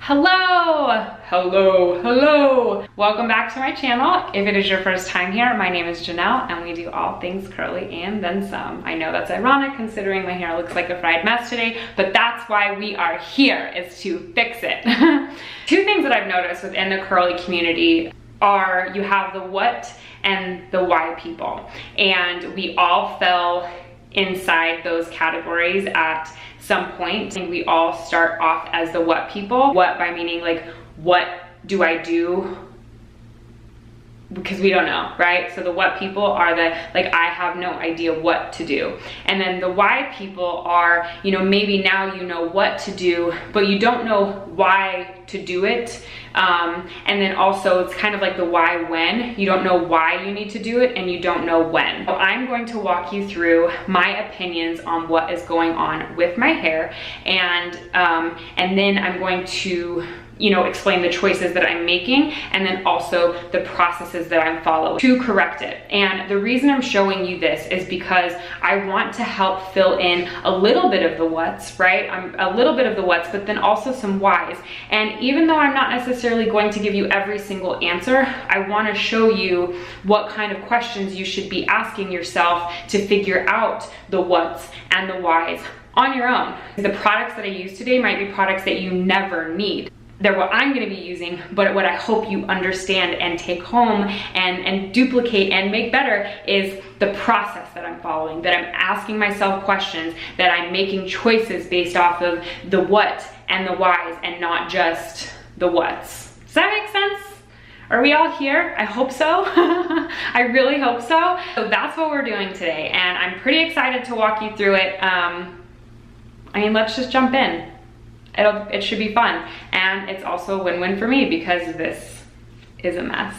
Hello. Welcome back to my channel. If it is your first time here, my name is Jannelle and we do all things curly and then some. I know that's ironic considering my hair looks like a fried mess today, but that's why we are here, is to fix it. Two things that I've noticed within the curly community are you have the what and the why people. And we all fell inside those categories at some point, and we all start off as the what people. What by meaning like, what do I do? Because we don't know, right? So the what people are the, like, I have no idea what to do. And then the why people are, you know, maybe now you know what to do, but you don't know why to do it. And then also it's kind of like the why when. You don't know why you need to do it and you don't know when. So I'm going to walk you through my opinions on what is going on with my hair, and then I'm going to, you know, explain the choices that I'm making and then also the processes that I'm following to correct it. And the reason I'm showing you this is because I want to help fill in a little bit of the what's, right? A little bit of the what's, but then also some whys. And even though I'm not necessarily going to give you every single answer, I want to show you what kind of questions you should be asking yourself to figure out the what's and the whys on your own. The products that I use today might be products that you never need. They're what I'm gonna be using, but what I hope you understand and take home and duplicate and make better is the process that I'm following, that I'm asking myself questions, that I'm making choices based off of the what and the whys and not just the what's. Does that make sense? Are we all here? I hope so. I really hope so. So that's what we're doing today, and I'm pretty excited to walk you through it. I mean, let's just jump in. It should be fun, and it's also a win-win for me because this is a mess.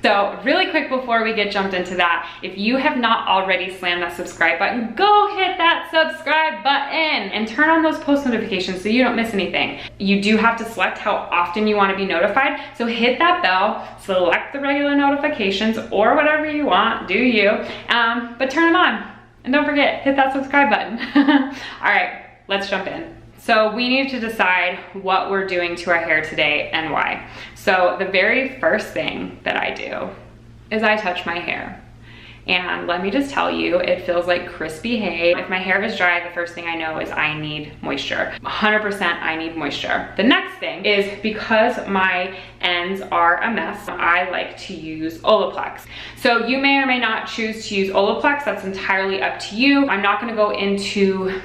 So really quick before we get jumped into that, if you have not already slammed that subscribe button, go hit that subscribe button and turn on those post notifications so you don't miss anything. You do have to select how often you want to be notified, so hit that bell, select the regular notifications or whatever you want, do you, but turn them on. And don't forget, hit that subscribe button. All right, let's jump in. So we need to decide what we're doing to our hair today and why. So the very first thing that I do is I touch my hair. And let me just tell you, it feels like crispy hay. If my hair is dry, the first thing I know is I need moisture. 100% I need moisture. The next thing is, because my ends are a mess, I like to use Olaplex. So you may or may not choose to use Olaplex. That's entirely up to you. I'm not gonna go into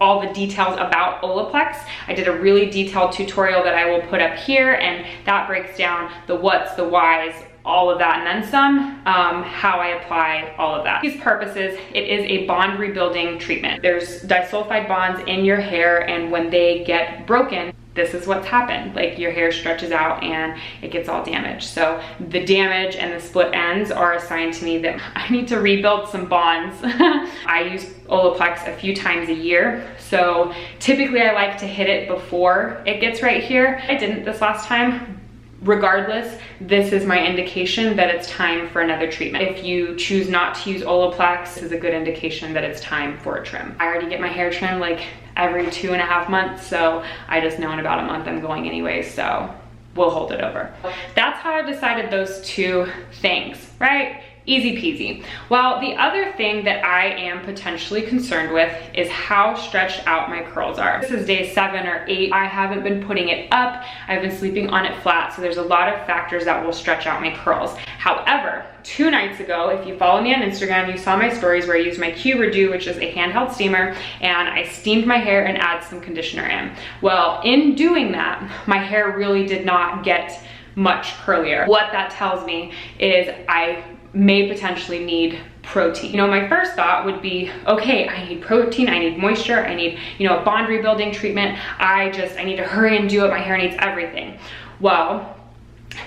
all the details about Olaplex. I did a really detailed tutorial that I will put up here, and that breaks down the what's, the whys, all of that and then some, how I apply all of that. These purposes, it is a bond rebuilding treatment. There's disulfide bonds in your hair, and when they get broken, this is what's happened. Like, your hair stretches out and it gets all damaged. So the damage and the split ends are a sign to me that I need to rebuild some bonds. I use Olaplex a few times a year. So typically I like to hit it before it gets right here. I didn't this last time. Regardless, this is my indication that it's time for another treatment. If you choose not to use Olaplex, this is a good indication that it's time for a trim. I already get my hair trimmed like every 2.5 months, so I just know in about a month I'm going anyway, so we'll hold it over. That's how I've decided those two things, right? Easy peasy. Well, the other thing that I am potentially concerned with is how stretched out my curls are. This is day 7 or 8. I haven't been putting it up. I've been sleeping on it flat, so there's a lot of factors that will stretch out my curls. However, 2 nights ago, if you follow me on Instagram, you saw my stories where I used my Q-Redo, which is a handheld steamer, and I steamed my hair and added some conditioner in. Well, in doing that, my hair really did not get much curlier. What that tells me is I may potentially need protein. You know, my first thought would be, okay, I need protein, I need moisture, I need, you know, a bond rebuilding treatment. I need to hurry and do it. My hair needs everything. Well,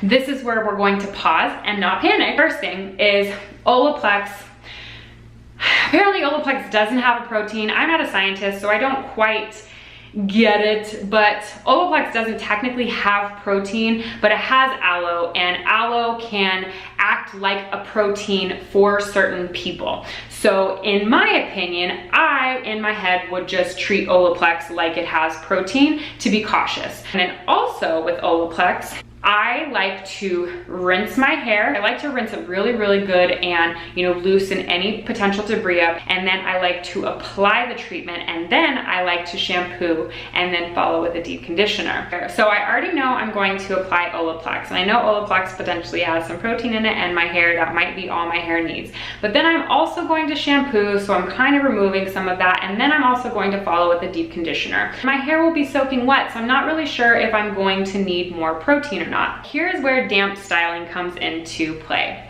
this is where we're going to pause and not panic. First thing is Olaplex. Apparently Olaplex doesn't have a protein. I'm not a scientist, so I don't quite get it, but Olaplex doesn't technically have protein, but it has aloe, and aloe can act like a protein for certain people. So in my opinion, I, in my head, would just treat Olaplex like it has protein to be cautious. And then also with Olaplex, I like to rinse my hair. I like to rinse it really, really good and, you know, loosen any potential debris up. And then I like to apply the treatment, and then I like to shampoo and then follow with a deep conditioner. So I already know I'm going to apply Olaplex, and I know Olaplex potentially has some protein in it, and my hair, that might be all my hair needs. But then I'm also going to shampoo, so I'm kind of removing some of that, and then I'm also going to follow with a deep conditioner. My hair will be soaking wet, so I'm not really sure if I'm going to need more protein or not. Here's where damp styling comes into play.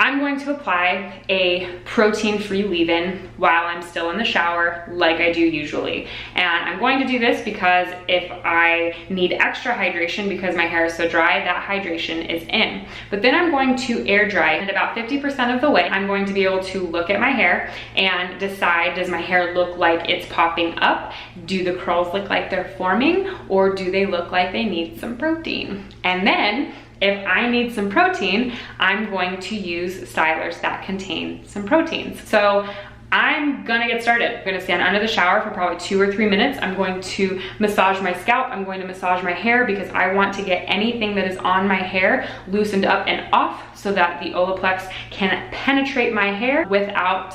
I'm going to apply a protein-free leave-in while I'm still in the shower, like I do usually. And I'm going to do this because if I need extra hydration because my hair is so dry, that hydration is in. But then I'm going to air dry, and about 50% of the way, I'm going to be able to look at my hair and decide, does my hair look like it's popping up? Do the curls look like they're forming? Or do they look like they need some protein? And then, if I need some protein, I'm going to use stylers that contain some proteins. So I'm gonna get started. I'm gonna stand under the shower for probably 2 or 3 minutes. I'm going to massage my scalp. I'm going to massage my hair because I want to get anything that is on my hair loosened up and off so that the Olaplex can penetrate my hair without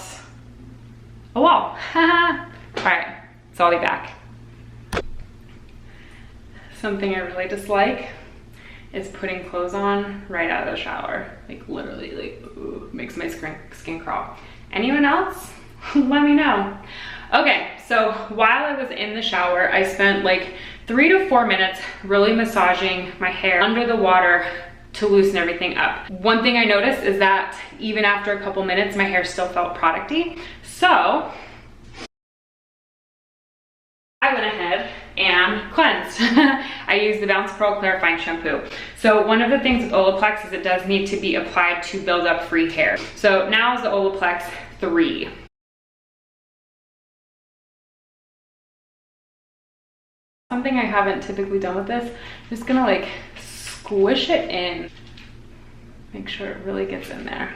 a wall. All right, so I'll be back. Something I really dislike is putting clothes on right out of the shower. Like literally, like, ooh, makes my skin crawl. Anyone else? Let me know. Okay, so while I was in the shower, I spent like 3 to 4 minutes really massaging my hair under the water to loosen everything up. One thing I noticed is that even after a couple minutes, my hair still felt producty. So I went ahead and cleansed. I used the Bounce Curl Clarifying Shampoo. So one of the things with Olaplex is it does need to be applied to build up free hair. So now is the Olaplex 3. Something I haven't typically done with this, I'm just gonna like squish it in. Make sure it really gets in there.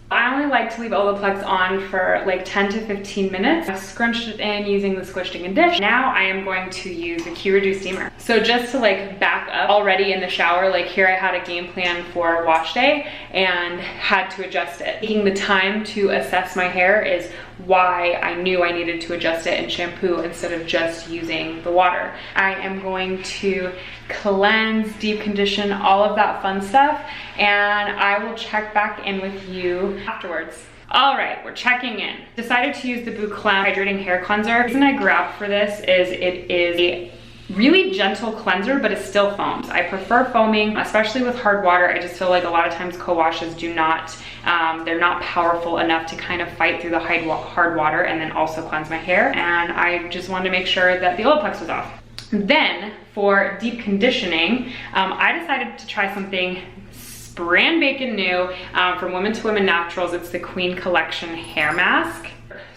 I only like to leave Olaplex on for like 10 to 15 minutes. I've scrunched it in using the squished and dish. Now I am going to use the Q-Reduce steamer. So just to like back up, already in the shower, like here I had a game plan for wash day and had to adjust it. Taking the time to assess my hair is why I knew I needed to adjust it in shampoo instead of just using the water. I am going to cleanse, deep condition, all of that fun stuff, and I will check back in with you afterwards. All right, we're checking in. Decided to use the Boucleme Hydrating Hair Cleanser. The reason I grabbed for this is it is a really gentle cleanser, but it still foams. I prefer foaming, especially with hard water. I just feel like a lot of times co-washes do not, they're not powerful enough to kind of fight through the hard water and then also cleanse my hair. And I just wanted to make sure that the Olaplex was off. Then for deep conditioning, I decided to try something brand bacon new from Women to Women Naturals. It's the Queen Collection Hair Mask.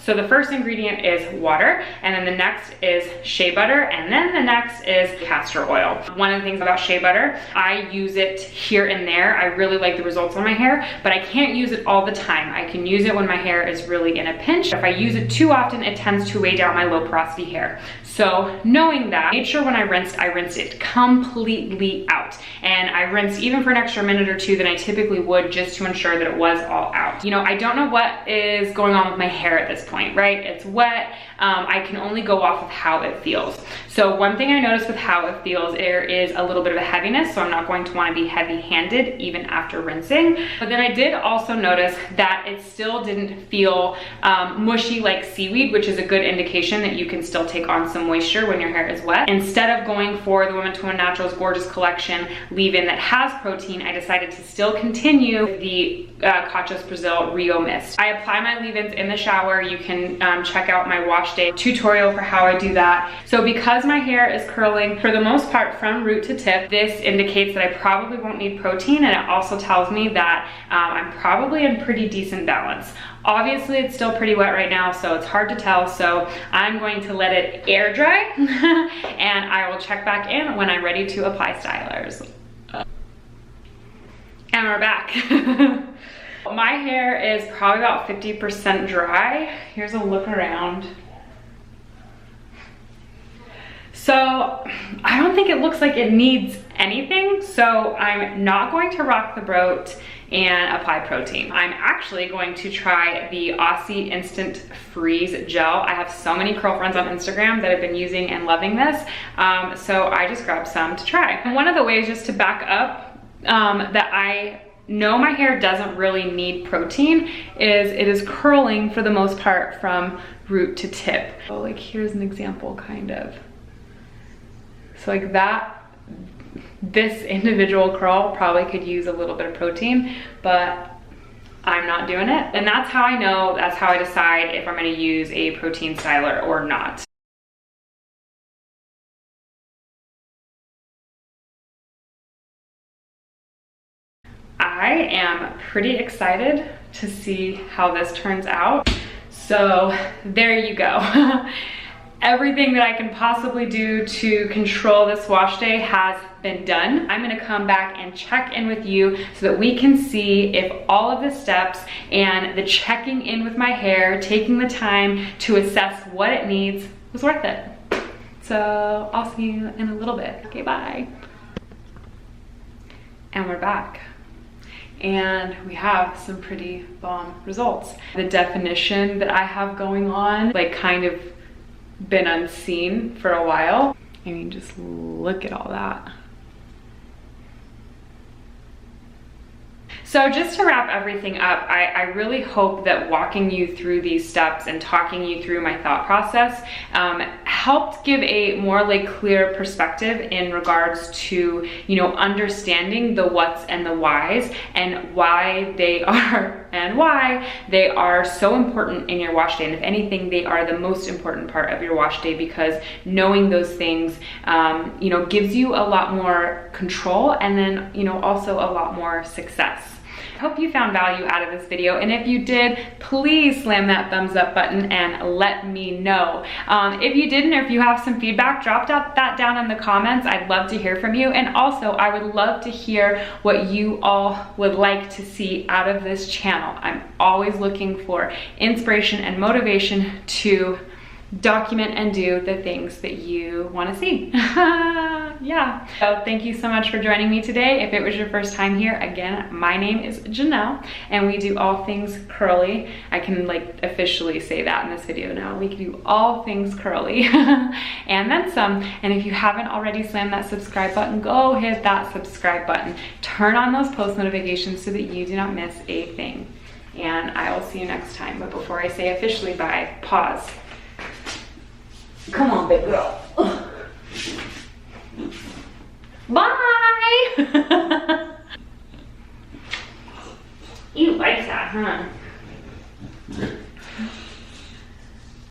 So the first ingredient is water, and then the next is shea butter, and then the next is castor oil. One of the things about shea butter, I use it here and there. I really like the results on my hair, but I can't use it all the time. I can use it when my hair is really in a pinch. If I use it too often, it tends to weigh down my low porosity hair. So knowing that, I made sure when I rinsed it completely out. And I rinsed even for an extra minute or two than I typically would, just to ensure that it was all out. You know, I don't know what is going on with my hair at this point, right? It's wet. I can only go off of how it feels. So one thing I noticed with how it feels, there is a little bit of a heaviness, so I'm not going to want to be heavy-handed even after rinsing. But then I did also notice that it still didn't feel mushy like seaweed, which is a good indication that you can still take on some moisture when your hair is wet. Instead of going for the Women to Women Naturals Gorgeous Collection leave-in that has protein, I decided to still continue the Cachos Brazil Rio Mist. I apply my leave-ins in the shower. You can check out my wash day tutorial for how I do that. So because my hair is curling for the most part from root to tip, this indicates that I probably won't need protein, and it also tells me that I'm probably in pretty decent balance. Obviously it's still pretty wet right now, so it's hard to tell, so I'm going to let it air dry and I will check back in when I'm ready to apply stylers. And we're back. My hair is probably about 50% dry. Here's a look around. So I don't think it looks like it needs anything. So I'm not going to rock the boat and apply protein. I'm actually going to try the Aussie Instant Freeze Gel. I have so many curl friends on Instagram that have been using and loving this. So I just grabbed some to try. And one of the ways, just to back up, that I know my hair doesn't really need protein is it is curling for the most part from root to tip. So like here's an example kind of. So like that, this individual curl probably could use a little bit of protein, but I'm not doing it. And that's how I know, that's how I decide if I'm gonna use a protein styler or not. I am pretty excited to see how this turns out. So there you go. Everything that I can possibly do to control this wash day has been done. I'm gonna come back and check in with you so that we can see if all of the steps and the checking in with my hair, taking the time to assess what it needs, was worth it. So I'll see you in a little bit. Okay, bye. And we're back. And we have some pretty bomb results. The definition that I have going on, like kind of been unseen for a while. I mean, just look at all that. So just to wrap everything up, I really hope that walking you through these steps and talking you through my thought process helped give a more like clear perspective in regards to, you know, understanding the what's and the whys and why they are so important in your wash day. And if anything, they are the most important part of your wash day, because knowing those things, you know, gives you a lot more control and then, you know, also a lot more success. I hope you found value out of this video, and if you did, please slam that thumbs up button and let me know. If you didn't, or if you have some feedback, drop that down in the comments. I'd love to hear from you, and also I would love to hear what you all would like to see out of this channel. I'm always looking for inspiration and motivation to document and do the things that you want to see. Yeah. So thank you so much for joining me today. If it was your first time here, again, my name is Jannelle and we do all things curly. I can like officially say that in this video now. We can do all things curly and then some. And if you haven't already slammed that subscribe button, go hit that subscribe button. Turn on those post notifications so that you do not miss a thing. And I will see you next time. But before I say officially bye, pause. Come on, big girl. Bye! You like that, huh?